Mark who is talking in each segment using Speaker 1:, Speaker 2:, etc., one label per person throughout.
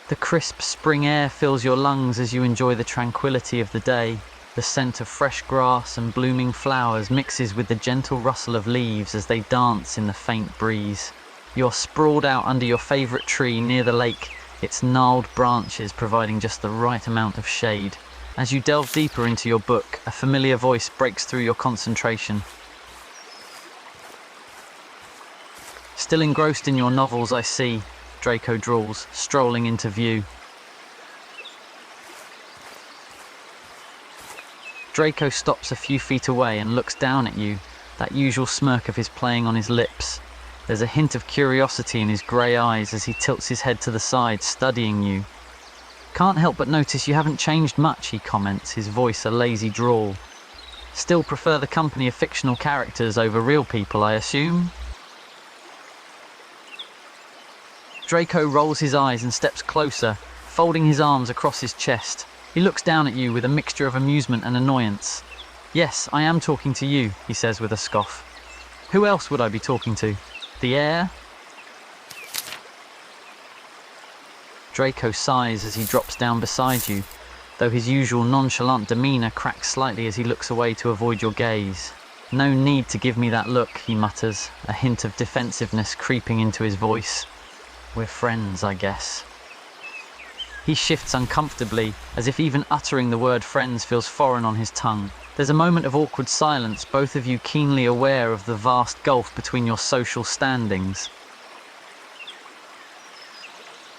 Speaker 1: The crisp spring air fills your lungs as you enjoy the tranquility of the day. The scent of fresh grass and blooming flowers mixes with the gentle rustle of leaves as they dance in the faint breeze. You're sprawled out under your favorite tree near the lake, its gnarled branches providing just the right amount of shade. As you delve deeper into your book, a familiar voice breaks through your concentration. Still engrossed in your novels, I see, Draco drawls, strolling into view. Draco stops a few feet away and looks down at you, that usual smirk of his playing on his lips. There's a hint of curiosity in his grey eyes as he tilts his head to the side, studying you. Can't help but notice you haven't changed much, he comments, his voice a lazy drawl. Still prefer the company of fictional characters over real people, I assume? Draco rolls his eyes and steps closer, folding his arms across his chest. He looks down at you with a mixture of amusement and annoyance. Yes, I am talking to you, he says with a scoff. Who else would I be talking to? The air? Draco sighs as he drops down beside you, though his usual nonchalant demeanour cracks slightly as he looks away to avoid your gaze. No need to give me that look, he mutters, a hint of defensiveness creeping into his voice. We're friends, I guess. He shifts uncomfortably, as if even uttering the word friends feels foreign on his tongue. There's a moment of awkward silence, both of you keenly aware of the vast gulf between your social standings.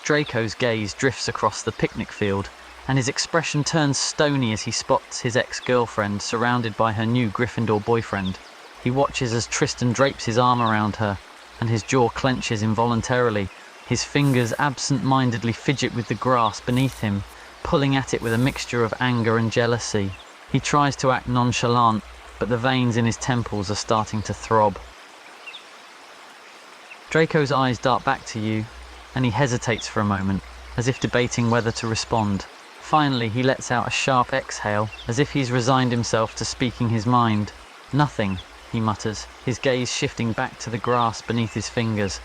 Speaker 1: Draco's gaze drifts across the picnic field, and his expression turns stony as he spots his ex-girlfriend surrounded by her new Gryffindor boyfriend. He watches as Tristan drapes his arm around her, and his jaw clenches involuntarily. His fingers absent-mindedly fidget with the grass beneath him, pulling at it with a mixture of anger and jealousy. He tries to act nonchalant, but the veins in his temples are starting to throb. Draco's eyes dart back to you, and he hesitates for a moment, as if debating whether to respond. Finally, he lets out a sharp exhale, as if he's resigned himself to speaking his mind. Nothing, he mutters, his gaze shifting back to the grass beneath his fingers.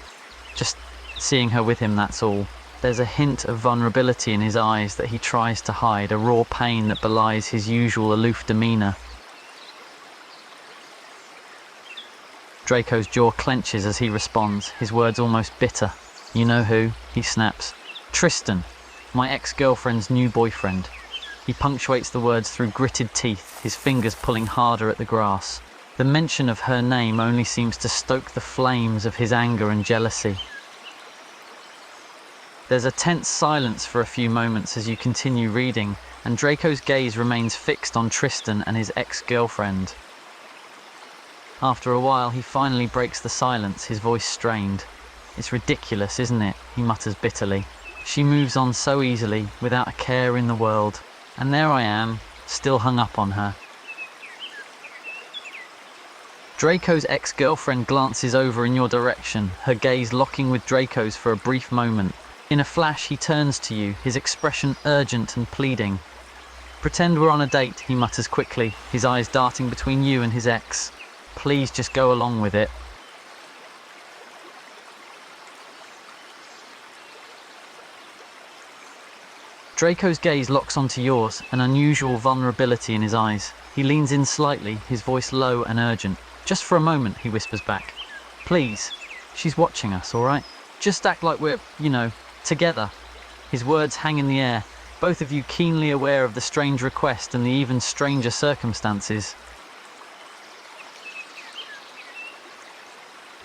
Speaker 1: Just seeing her with him, that's all. There's a hint of vulnerability in his eyes that he tries to hide, a raw pain that belies his usual aloof demeanour. Draco's jaw clenches as he responds, his words almost bitter. You know who? He snaps. Tristan, my ex-girlfriend's new boyfriend. He punctuates the words through gritted teeth, his fingers pulling harder at the grass. The mention of her name only seems to stoke the flames of his anger and jealousy. There's a tense silence for a few moments as you continue reading, and Draco's gaze remains fixed on Tristan and his ex-girlfriend. After a while, he finally breaks the silence, his voice strained. It's ridiculous, isn't it? He mutters bitterly. She moves on so easily, without a care in the world. And there I am, still hung up on her. Draco's ex-girlfriend glances over in your direction, her gaze locking with Draco's for a brief moment. In a flash, he turns to you, his expression urgent and pleading. Pretend we're on a date, he mutters quickly, his eyes darting between you and his ex. Please just go along with it. Draco's gaze locks onto yours, an unusual vulnerability in his eyes. He leans in slightly, his voice low and urgent. Just for a moment, he whispers back. Please, she's watching us, all right? Just act like we're, together. His words hang in the air, both of you keenly aware of the strange request and the even stranger circumstances.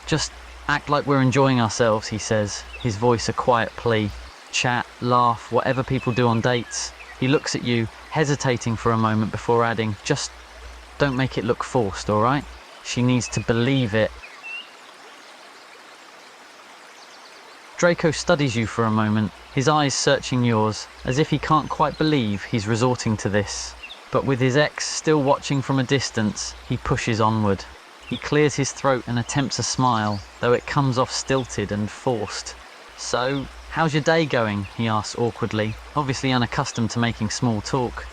Speaker 1: Just act like we're enjoying ourselves, he says, his voice a quiet plea. Chat, laugh, whatever people do on dates. He looks at you, hesitating for a moment before adding, just don't make it look forced, all right? She needs to believe it. Draco studies you for a moment, his eyes searching yours, as if he can't quite believe he's resorting to this. But with his ex still watching from a distance, he pushes onward. He clears his throat and attempts a smile, though it comes off stilted and forced. So, how's your day going? He asks awkwardly, obviously unaccustomed to making small talk.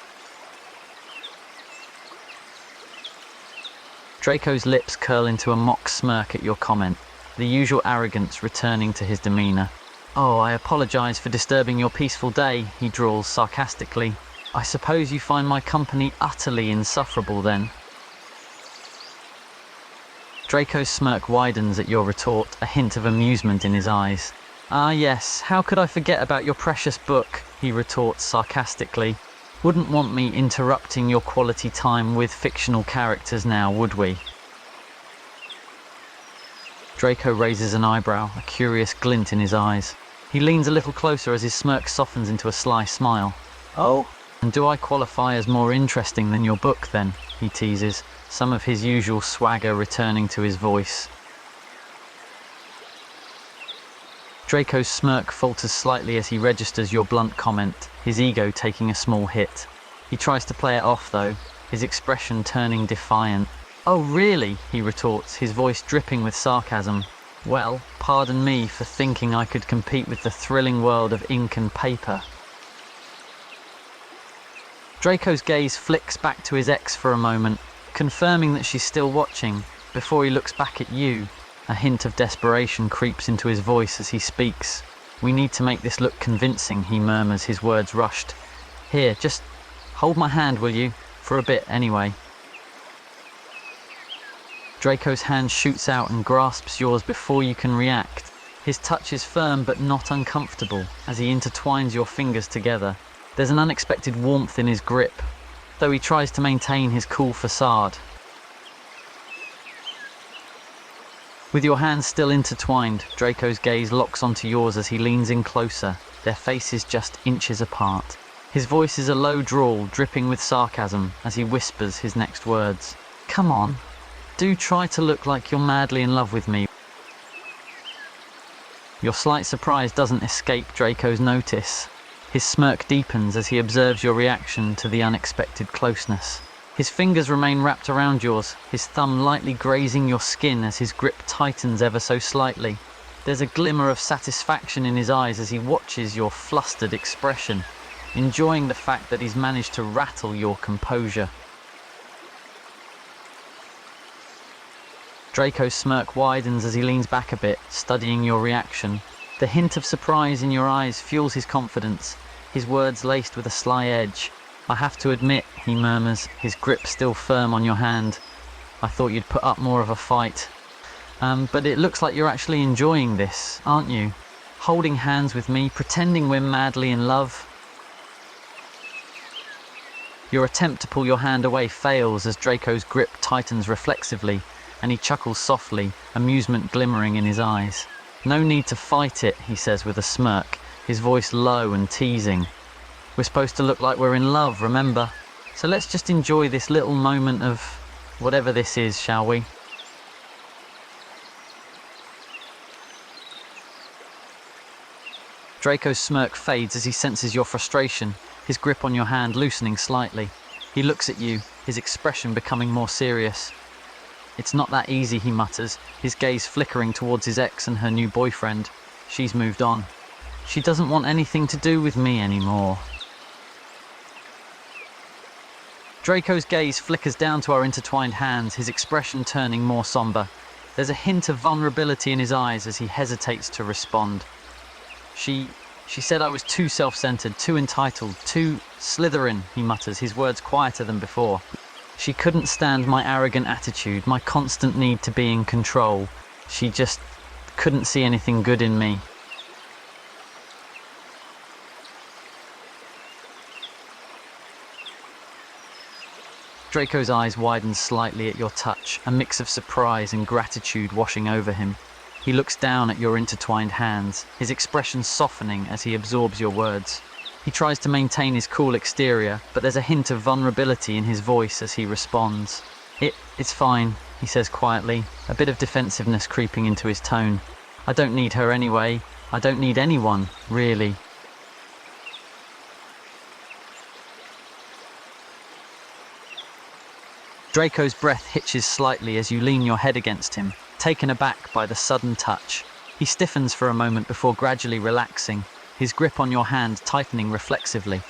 Speaker 1: Draco's lips curl into a mock smirk at your comment, the usual arrogance returning to his demeanour. "Oh, I apologize for disturbing your peaceful day," he drawls sarcastically. "I suppose you find my company utterly insufferable then?" Draco's smirk widens at your retort, a hint of amusement in his eyes. "Ah yes, how could I forget about your precious book?" he retorts sarcastically. "Wouldn't want me interrupting your quality time with fictional characters now, would we?" Draco raises an eyebrow, a curious glint in his eyes. He leans a little closer as his smirk softens into a sly smile. "Oh, and do I qualify as more interesting than your book then?" he teases, some of his usual swagger returning to his voice. Draco's smirk falters slightly as he registers your blunt comment, his ego taking a small hit. He tries to play it off though, his expression turning defiant. "Oh really?" he retorts, his voice dripping with sarcasm. "Well, pardon me for thinking I could compete with the thrilling world of ink and paper." Draco's gaze flicks back to his ex for a moment, confirming that she's still watching, before he looks back at you. A hint of desperation creeps into his voice as he speaks. "We need to make this look convincing," he murmurs, his words rushed. "Here, just hold my hand, will you? For a bit, anyway." Draco's hand shoots out and grasps yours before you can react. His touch is firm but not uncomfortable as he intertwines your fingers together. There's an unexpected warmth in his grip, though he tries to maintain his cool facade. With your hands still intertwined, Draco's gaze locks onto yours as he leans in closer, their faces just inches apart. His voice is a low drawl, dripping with sarcasm, as he whispers his next words. "Come on, do try to look like you're madly in love with me." Your slight surprise doesn't escape Draco's notice. His smirk deepens as he observes your reaction to the unexpected closeness. His fingers remain wrapped around yours, his thumb lightly grazing your skin as his grip tightens ever so slightly. There's a glimmer of satisfaction in his eyes as he watches your flustered expression, enjoying the fact that he's managed to rattle your composure. Draco's smirk widens as he leans back a bit, studying your reaction. The hint of surprise in your eyes fuels his confidence, his words laced with a sly edge. "I have to admit," he murmurs, his grip still firm on your hand, "I thought you'd put up more of a fight. But it looks like you're actually enjoying this, aren't you? Holding hands with me, pretending we're madly in love." Your attempt to pull your hand away fails as Draco's grip tightens reflexively, and he chuckles softly, amusement glimmering in his eyes. "No need to fight it," he says with a smirk, his voice low and teasing. "We're supposed to look like we're in love, remember? So let's just enjoy this little moment of whatever this is, shall we?" Draco's smirk fades as he senses your frustration, his grip on your hand loosening slightly. He looks at you, his expression becoming more serious. "It's not that easy," he mutters, his gaze flickering towards his ex and her new boyfriend. "She's moved on. She doesn't want anything to do with me anymore." Draco's gaze flickers down to our intertwined hands, his expression turning more somber. There's a hint of vulnerability in his eyes as he hesitates to respond. She said I was too self-centered, too entitled, too Slytherin," he mutters, his words quieter than before. "She couldn't stand my arrogant attitude, my constant need to be in control. She just couldn't see anything good in me." Draco's eyes widen slightly at your touch, a mix of surprise and gratitude washing over him. He looks down at your intertwined hands, his expression softening as he absorbs your words. He tries to maintain his cool exterior, but there's a hint of vulnerability in his voice as he responds. It's fine," he says quietly, a bit of defensiveness creeping into his tone. "I don't need her anyway. I don't need anyone, really." Draco's breath hitches slightly as you lean your head against him, taken aback by the sudden touch. He stiffens for a moment before gradually relaxing, his grip on your hand tightening reflexively.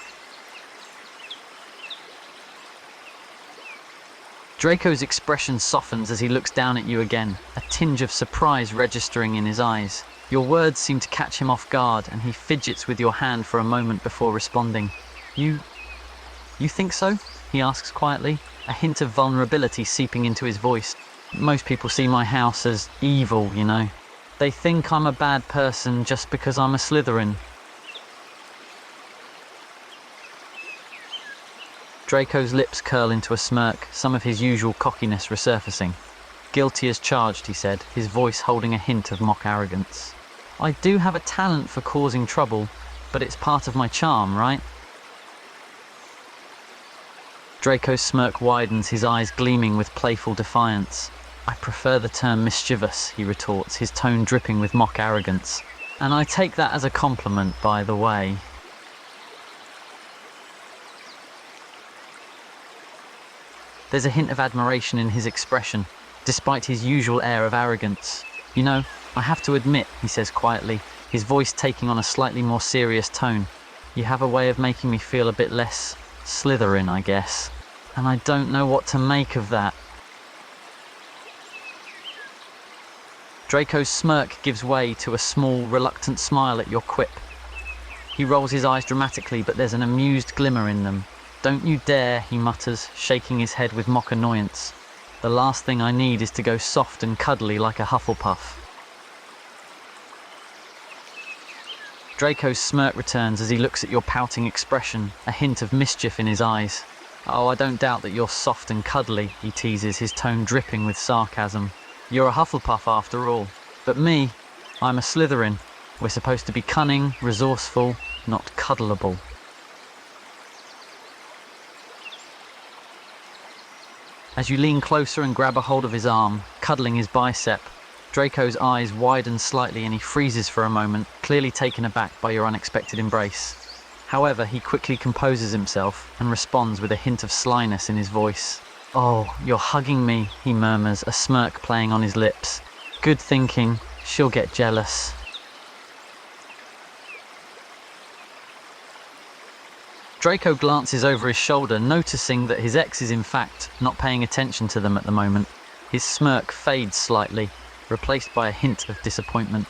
Speaker 1: Draco's expression softens as he looks down at you again, a tinge of surprise registering in his eyes. Your words seem to catch him off guard, and he fidgets with your hand for a moment before responding. You think so? He asks quietly, a hint of vulnerability seeping into his voice. Most people see my house as evil, you know. They think I'm a bad person just because I'm a Slytherin. Draco's lips curl into a smirk, some of his usual cockiness resurfacing. Guilty as charged, he said, his voice holding a hint of mock arrogance. I do have a talent for causing trouble, but it's part of my charm, right? Draco's smirk widens, his eyes gleaming with playful defiance. I prefer the term mischievous, he retorts, his tone dripping with mock arrogance. And I take that as a compliment, by the way. There's a hint of admiration in his expression, despite his usual air of arrogance. You know, I have to admit, he says quietly, his voice taking on a slightly more serious tone. You have a way of making me feel a bit less Slytherin, I guess. And I don't know what to make of that. Draco's smirk gives way to a small, reluctant smile at your quip. He rolls his eyes dramatically, but there's an amused glimmer in them. Don't you dare, he mutters, shaking his head with mock annoyance. The last thing I need is to go soft and cuddly like a Hufflepuff. Draco's smirk returns as he looks at your pouting expression, a hint of mischief in his eyes. Oh, I don't doubt that you're soft and cuddly, he teases, his tone dripping with sarcasm. You're a Hufflepuff after all. But me, I'm a Slytherin. We're supposed to be cunning, resourceful, not cuddleable. As you lean closer and grab a hold of his arm, cuddling his bicep, Draco's eyes widen slightly and he freezes for a moment, clearly taken aback by your unexpected embrace. However, he quickly composes himself and responds with a hint of slyness in his voice. Oh, you're hugging me, he murmurs, a smirk playing on his lips. Good thinking, she'll get jealous. Draco glances over his shoulder, noticing that his ex is in fact not paying attention to them at the moment. His smirk fades slightly, replaced by a hint of disappointment.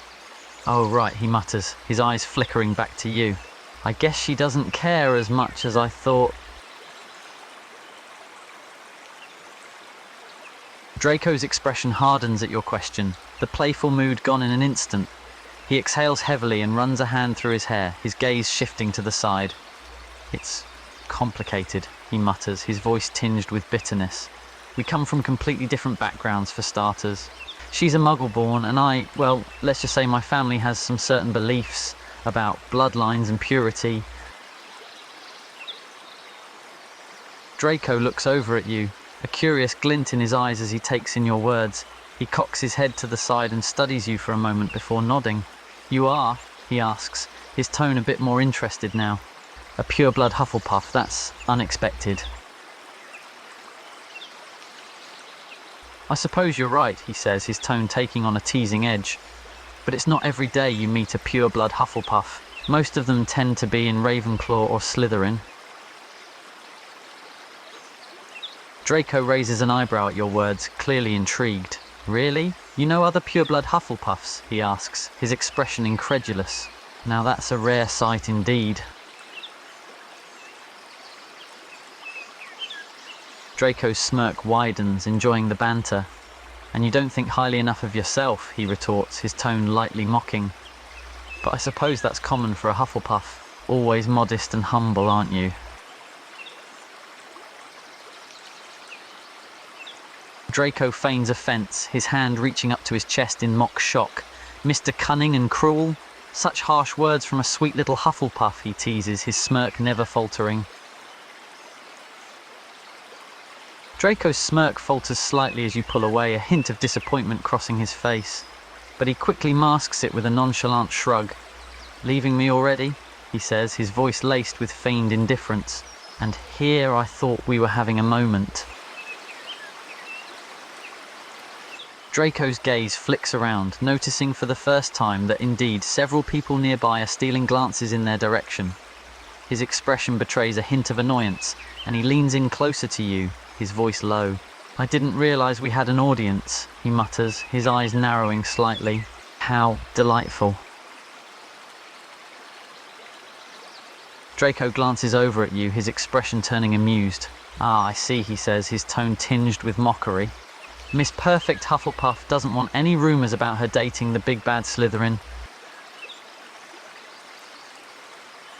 Speaker 1: Oh right, he mutters, his eyes flickering back to you. I guess she doesn't care as much as I thought. Draco's expression hardens at your question, the playful mood gone in an instant. He exhales heavily and runs a hand through his hair, his gaze shifting to the side. It's complicated, he mutters, his voice tinged with bitterness. We come from completely different backgrounds for starters. She's a Muggle-born and well, let's just say my family has some certain beliefs about bloodlines and purity. Draco looks over at you, a curious glint in his eyes as he takes in your words. He cocks his head to the side and studies you for a moment before nodding. You are, he asks, his tone a bit more interested now. A pure-blood Hufflepuff, that's unexpected. I suppose you're right, he says, his tone taking on a teasing edge. But it's not every day you meet a pure-blood Hufflepuff. Most of them tend to be in Ravenclaw or Slytherin. Draco raises an eyebrow at your words, clearly intrigued. Really? You know other pure-blood Hufflepuffs? He asks, his expression incredulous. Now that's a rare sight indeed. Draco's smirk widens, enjoying the banter. And you don't think highly enough of yourself, he retorts, his tone lightly mocking. But I suppose that's common for a Hufflepuff. Always modest and humble, aren't you? Draco feigns offence, his hand reaching up to his chest in mock shock. Mr. Cunning and Cruel? Such harsh words from a sweet little Hufflepuff, he teases, his smirk never faltering. Draco's smirk falters slightly as you pull away, a hint of disappointment crossing his face. But he quickly masks it with a nonchalant shrug. Leaving me already? He says, his voice laced with feigned indifference. And here I thought we were having a moment. Draco's gaze flicks around, noticing for the first time that indeed several people nearby are stealing glances in their direction. His expression betrays a hint of annoyance, and he leans in closer to you, his voice low. I didn't realize we had an audience, he mutters, his eyes narrowing slightly. How delightful. Draco glances over at you, his expression turning amused. Ah, I see, he says, his tone tinged with mockery. Miss Perfect Hufflepuff doesn't want any rumours about her dating the big bad Slytherin.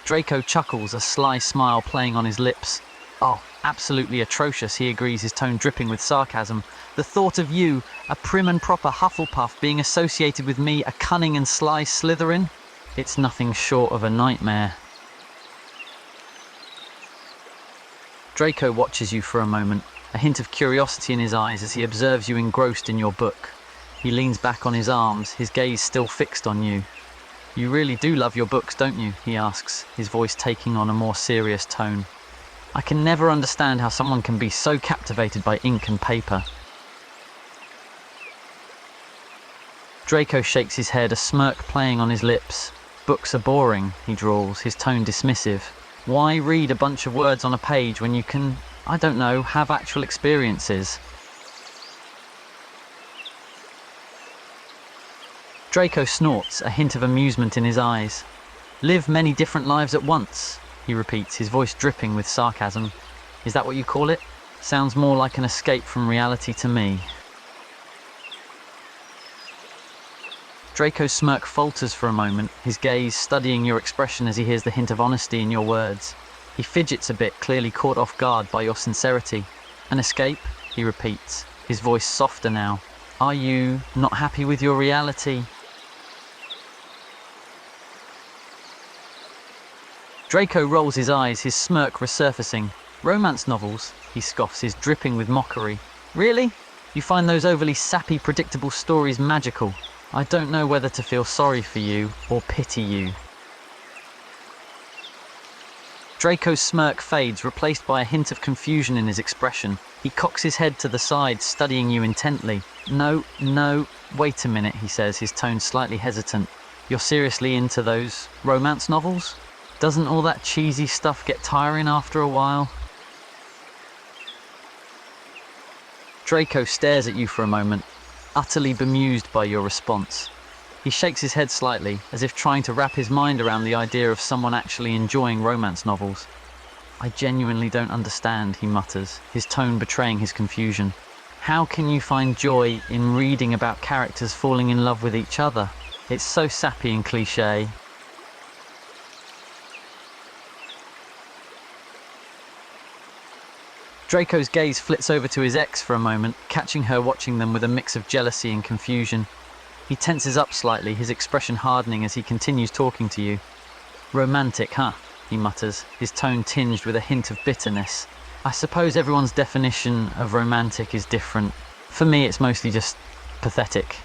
Speaker 1: Draco chuckles, a sly smile playing on his lips. Oh, absolutely atrocious, he agrees, his tone dripping with sarcasm. The thought of you, a prim and proper Hufflepuff, being associated with me, a cunning and sly Slytherin? It's nothing short of a nightmare. Draco watches you for a moment, a hint of curiosity in his eyes as he observes you engrossed in your book. He leans back on his arms, his gaze still fixed on you. You really do love your books, don't you? He asks, his voice taking on a more serious tone. I can never understand how someone can be so captivated by ink and paper. Draco shakes his head, a smirk playing on his lips. Books are boring, he drawls, his tone dismissive. Why read a bunch of words on a page when you can, I don't know, have actual experiences? Draco snorts, a hint of amusement in his eyes. Live many different lives at once, he repeats, his voice dripping with sarcasm. Is that what you call it? Sounds more like an escape from reality to me. Draco's smirk falters for a moment, his gaze studying your expression as he hears the hint of honesty in your words. He fidgets a bit, clearly caught off guard by your sincerity. An escape? He repeats, his voice softer now. Are you not happy with your reality? Draco rolls his eyes, his smirk resurfacing. Romance novels, he scoffs, his dripping with mockery. Really? You find those overly sappy, predictable stories magical? I don't know whether to feel sorry for you or pity you. Draco's smirk fades, replaced by a hint of confusion in his expression. He cocks his head to the side, studying you intently. No, wait a minute, he says, his tone slightly hesitant. You're seriously into those romance novels? Doesn't all that cheesy stuff get tiring after a while? Draco stares at you for a moment, utterly bemused by your response. He shakes his head slightly, as if trying to wrap his mind around the idea of someone actually enjoying romance novels. I genuinely don't understand, he mutters, his tone betraying his confusion. How can you find joy in reading about characters falling in love with each other? It's so sappy and cliché. Draco's gaze flits over to his ex for a moment, catching her watching them with a mix of jealousy and confusion. He tenses up slightly, his expression hardening as he continues talking to you. Romantic, huh? He mutters, his tone tinged with a hint of bitterness. I suppose everyone's definition of romantic is different. For me, it's mostly just pathetic.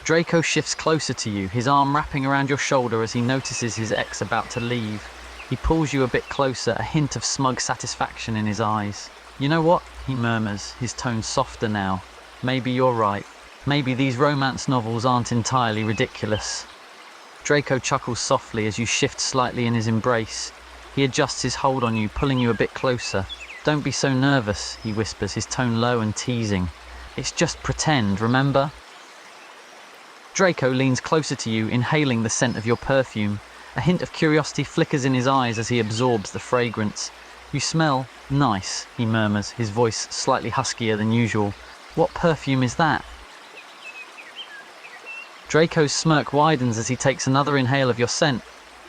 Speaker 1: Draco shifts closer to you, his arm wrapping around your shoulder as he notices his ex about to leave. He pulls you a bit closer, a hint of smug satisfaction in his eyes. You know what? He murmurs, his tone softer now. Maybe you're right. Maybe these romance novels aren't entirely ridiculous. Draco chuckles softly as you shift slightly in his embrace. He adjusts his hold on you, pulling you a bit closer. Don't be so nervous, he whispers, his tone low and teasing. It's just pretend, remember? Draco leans closer to you, inhaling the scent of your perfume. A hint of curiosity flickers in his eyes as he absorbs the fragrance. You smell nice, he murmurs, his voice slightly huskier than usual. What perfume is that? Draco's smirk widens as he takes another inhale of your scent.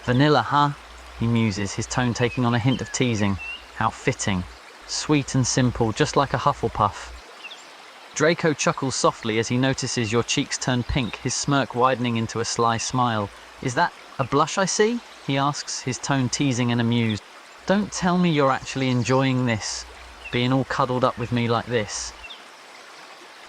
Speaker 1: Vanilla, huh? He muses, his tone taking on a hint of teasing. How fitting. Sweet and simple, just like a Hufflepuff. Draco chuckles softly as he notices your cheeks turn pink, his smirk widening into a sly smile. Is that a blush I see? He asks, his tone teasing and amused. Don't tell me you're actually enjoying this, being all cuddled up with me like this.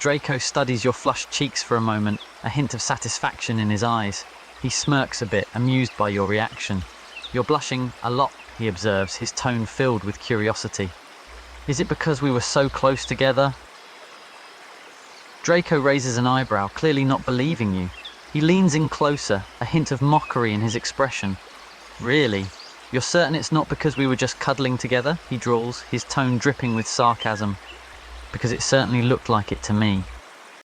Speaker 1: Draco studies your flushed cheeks for a moment, a hint of satisfaction in his eyes. He smirks a bit, amused by your reaction. You're blushing a lot, he observes, his tone filled with curiosity. Is it because we were so close together? Draco raises an eyebrow, clearly not believing you. He leans in closer, a hint of mockery in his expression. Really? You're certain it's not because we were just cuddling together? He drawls, his tone dripping with sarcasm. Because it certainly looked like it to me.